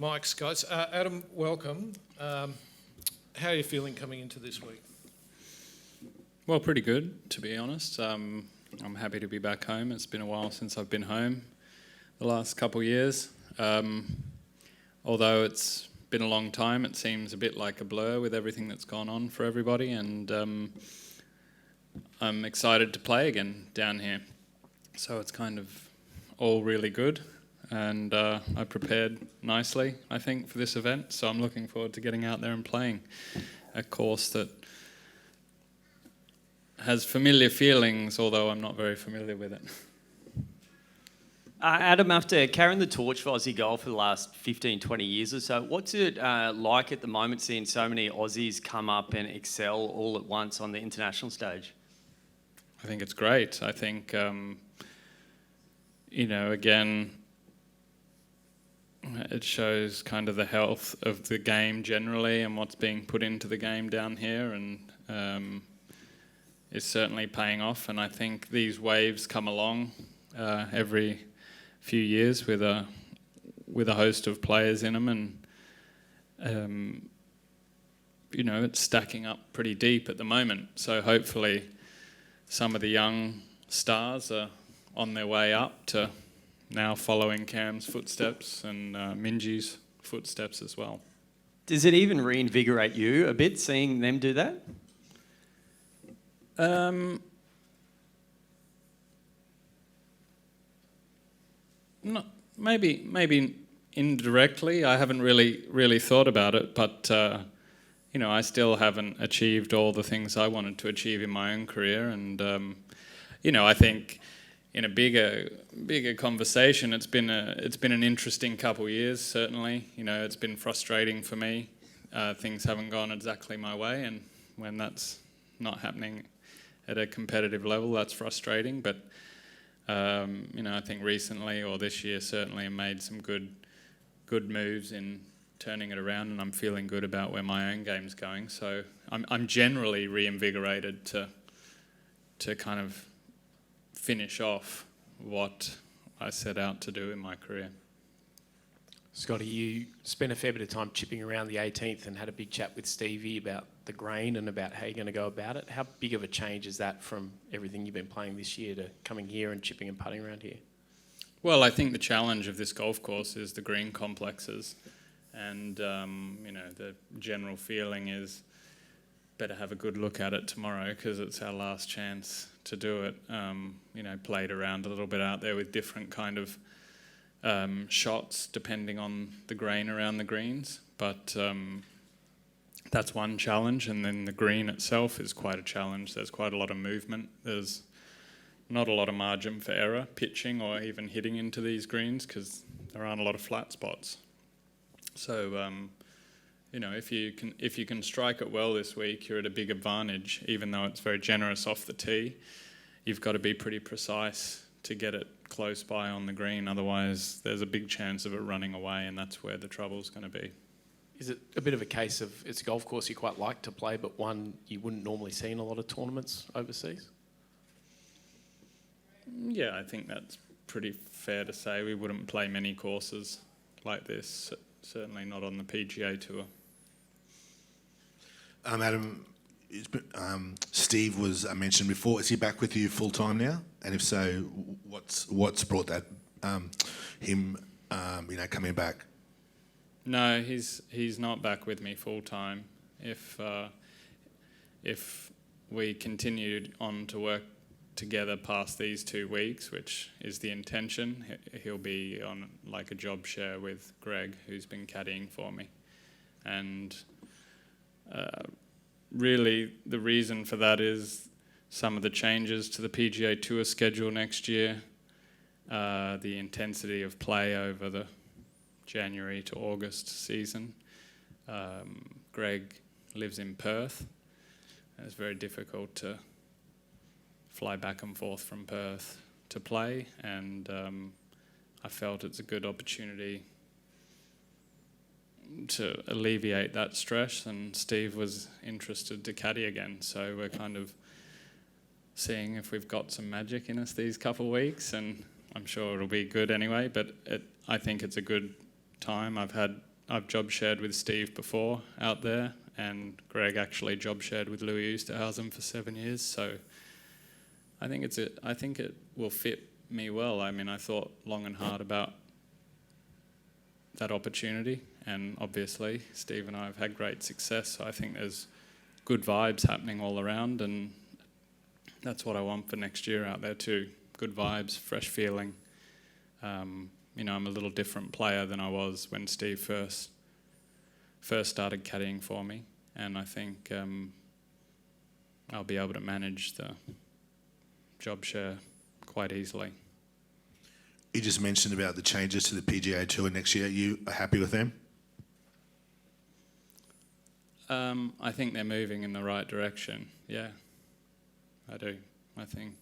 mics, guys. Adam, welcome. How are you feeling coming into this week? Well, pretty good, to be honest. I'm happy to be back home. It's been a while since I've been home, the last couple of years. Although it's been a long time, it seems a bit like a blur with everything that's gone on for everybody, and I'm excited to play again down here. So it's kind of all really good, and I prepared nicely, I think, for this event. So I'm looking forward to getting out there and playing a course that has familiar feelings, although I'm not very familiar with it. Adam, after carrying the torch for Aussie golf for the last 15, 20 years or so, what's it like at the moment seeing so many Aussies come up and excel all at once on the international stage? I think it's great. I think, again, it shows kind of the health of the game generally and what's being put into the game down here, and it's certainly paying off. And I think these waves come along every few years with a host of players in them, and it's stacking up pretty deep at the moment. So hopefully some of the young stars are on their way up to now following Cam's footsteps and Minji's footsteps as well. Does it even reinvigorate you a bit seeing them do that? No, maybe indirectly. I haven't really thought about it, but I still haven't achieved all the things I wanted to achieve in my own career, and I think in a bigger conversation, it's been an interesting couple of years. Certainly, it's been frustrating for me. Things haven't gone exactly my way, and when that's not happening at a competitive level, that's frustrating. But I think recently or this year certainly I made some good moves in turning it around, and I'm feeling good about where my own game's going. So I'm generally reinvigorated to kind of finish off what I set out to do in my career. Scotty, you spent a fair bit of time chipping around the 18th and had a big chat with Stevie about the green and about how you're going to go about it. How big of a change is that from everything you've been playing this year to coming here and chipping and putting around here? Well, I think the challenge of this golf course is the green complexes, and the general feeling is better have a good look at it tomorrow because it's our last chance to do it. Played around a little bit out there with different kind of shots depending on the grain around the greens, but that's one challenge, and then the green itself is quite a challenge. There's quite a lot of movement. There's not a lot of margin for error pitching or even hitting into these greens because there aren't a lot of flat spots. So if you can strike it well this week, you're at a big advantage. Even though it's very generous off the tee, you've got to be pretty precise to get it close by on the green. Otherwise, there's a big chance of it running away, and that's where the trouble's going to be. Is it a bit of a case of it's a golf course you quite like to play, but one you wouldn't normally see in a lot of tournaments overseas? Yeah, I think that's pretty fair to say. We wouldn't play many courses like this, certainly not on the PGA Tour. Adam, Steve was mentioned before. Is he back with you full time now? And if so, what's brought that him coming back? No, he's not back with me full time. If we continued on to work together past these 2 weeks, which is the intention, he'll be on like a job share with Greg, who's been caddying for me. And really the reason for that is some of the changes to the PGA Tour schedule next year, the intensity of play over the January to August season. Greg lives in Perth. It's very difficult to fly back and forth from Perth to play, and I felt it's a good opportunity to alleviate that stress, and Steve was interested to caddy again, so we're kind of seeing if we've got some magic in us these couple of weeks, and I'm sure it'll be good anyway, but I think it's a good time. I've job shared with Steve before out there, and Greg actually job shared with Louis Oosthuizen for 7 years. So I think it will fit me well. I mean, I thought long and hard about that opportunity, and obviously Steve and I have had great success. So I think there's good vibes happening all around, and that's what I want for next year out there too. Good vibes, fresh feeling. You know, I'm a little different player than I was when Steve first started caddying for me, and I think I'll be able to manage the job share quite easily. You just mentioned about the changes to the PGA Tour next year. You are happy with them? I think they're moving in the right direction. Yeah, I do. I think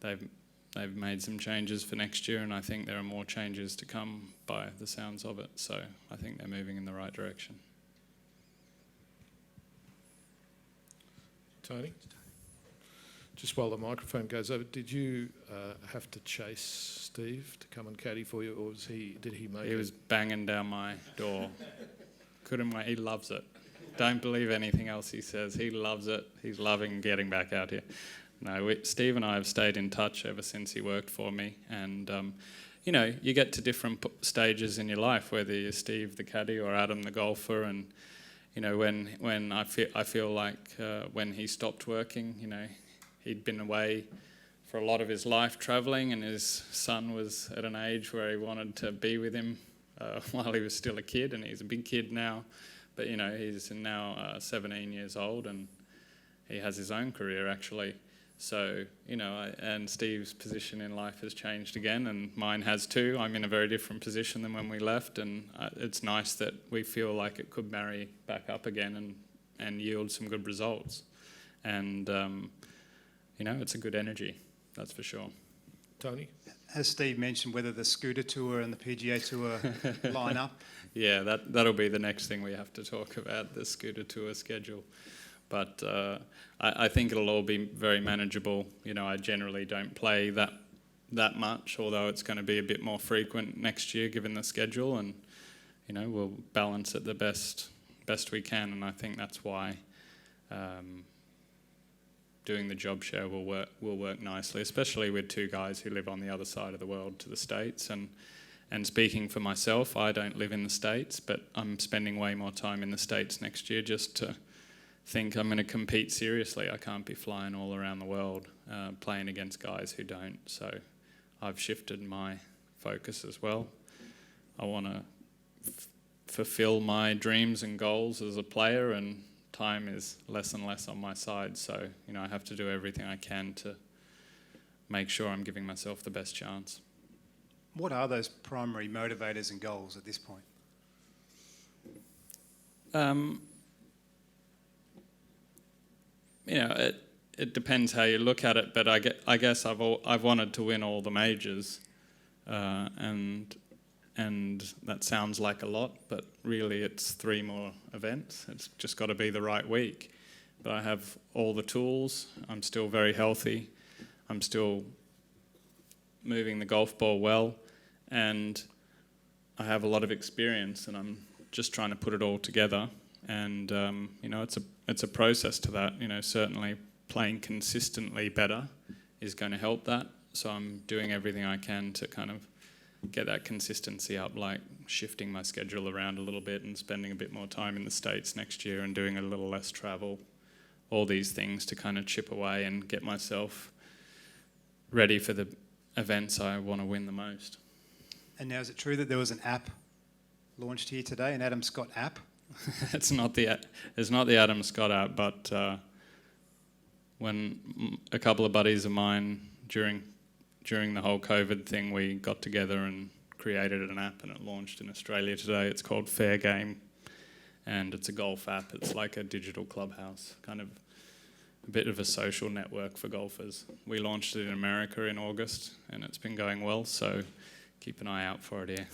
they've made some changes for next year, and I think there are more changes to come by the sounds of it. So I think they're moving in the right direction. Tony? Just while the microphone goes over, did you have to chase Steve to come and caddy for you, or did he make it? He was banging down my door. Couldn't wait. He loves it. Don't believe anything else he says. He loves it. He's loving getting back out here. No, Steve and I have stayed in touch ever since he worked for me. And, you know, you get to different stages in your life, whether you're Steve the caddy or Adam the golfer. And, you know, when I feel like when he stopped working, you know, he'd been away for a lot of his life travelling, and his son was at an age where he wanted to be with him while he was still a kid, and he's a big kid now. But, you know, he's now 17 years old, and he has his own career, actually. So, you know, and Steve's position in life has changed again, and mine has too. I'm in a very different position than when we left, and it's nice that we feel like it could marry back up again and yield some good results. And, you know, it's a good energy, that's for sure. Tony? Has Steve mentioned whether the Scooter Tour and the PGA Tour line up? Yeah, that'll be the next thing we have to talk about, the Scooter Tour schedule. But I think it'll all be very manageable. You know, I generally don't play that much, although it's going to be a bit more frequent next year given the schedule, and, you know, we'll balance it the best we can, and I think that's why doing the job share will work nicely, especially with two guys who live on the other side of the world to the States. And speaking for myself, I don't live in the States, but I'm spending way more time in the States next year just to think I'm going to compete seriously. I can't be flying all around the world playing against guys who don't. So I've shifted my focus as well. I want to fulfill my dreams and goals as a player, and time is less and less on my side. So, you know, I have to do everything I can to make sure I'm giving myself the best chance. What are those primary motivators and goals at this point? You know, it depends how you look at it, but I guess I've wanted to win all the majors, and that sounds like a lot, but really it's 3 more events. It's just got to be the right week. But I have all the tools. I'm still very healthy. I'm still moving the golf ball well, and I have a lot of experience, and I'm just trying to put it all together. And you know, it's a process to that. You know, certainly playing consistently better is going to help that. So I'm doing everything I can to kind of get that consistency up, like shifting my schedule around a little bit and spending a bit more time in the States next year and doing a little less travel. All these things to kind of chip away and get myself ready for the events I want to win the most. And now, is it true that there was an app launched here today, an Adam Scott app? It's not the Adam Scott app, but when a couple of buddies of mine during the whole COVID thing, we got together and created an app, and it launched in Australia today. It's called Fair Game, and it's a golf app. It's like a digital clubhouse, kind of a bit of a social network for golfers. We launched it in America in August, and it's been going well, so keep an eye out for it here.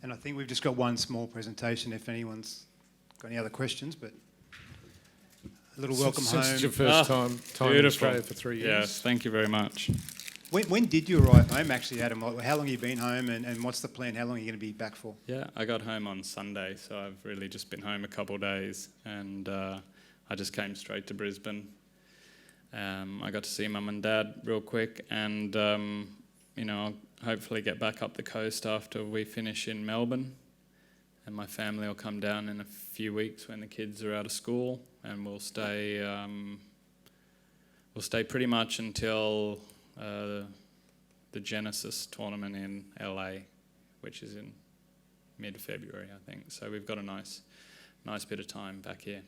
And I think we've just got one small presentation if anyone's got any other questions, but a little welcome home. Since it's your first time in beautiful. Australia for 3 years. Yes, thank you very much. When did you arrive home, actually, Adam? How long have you been home, and what's the plan? How long are you going to be back for? Yeah, I got home on Sunday, so I've really just been home a couple of days, and I just came straight to Brisbane. I got to see Mum and Dad real quick, and I'll hopefully get back up the coast after we finish in Melbourne, and my family will come down in a few weeks when the kids are out of school, and we'll stay pretty much until the Genesis tournament in LA, which is in mid-February, I think. So we've got a nice bit of time back here.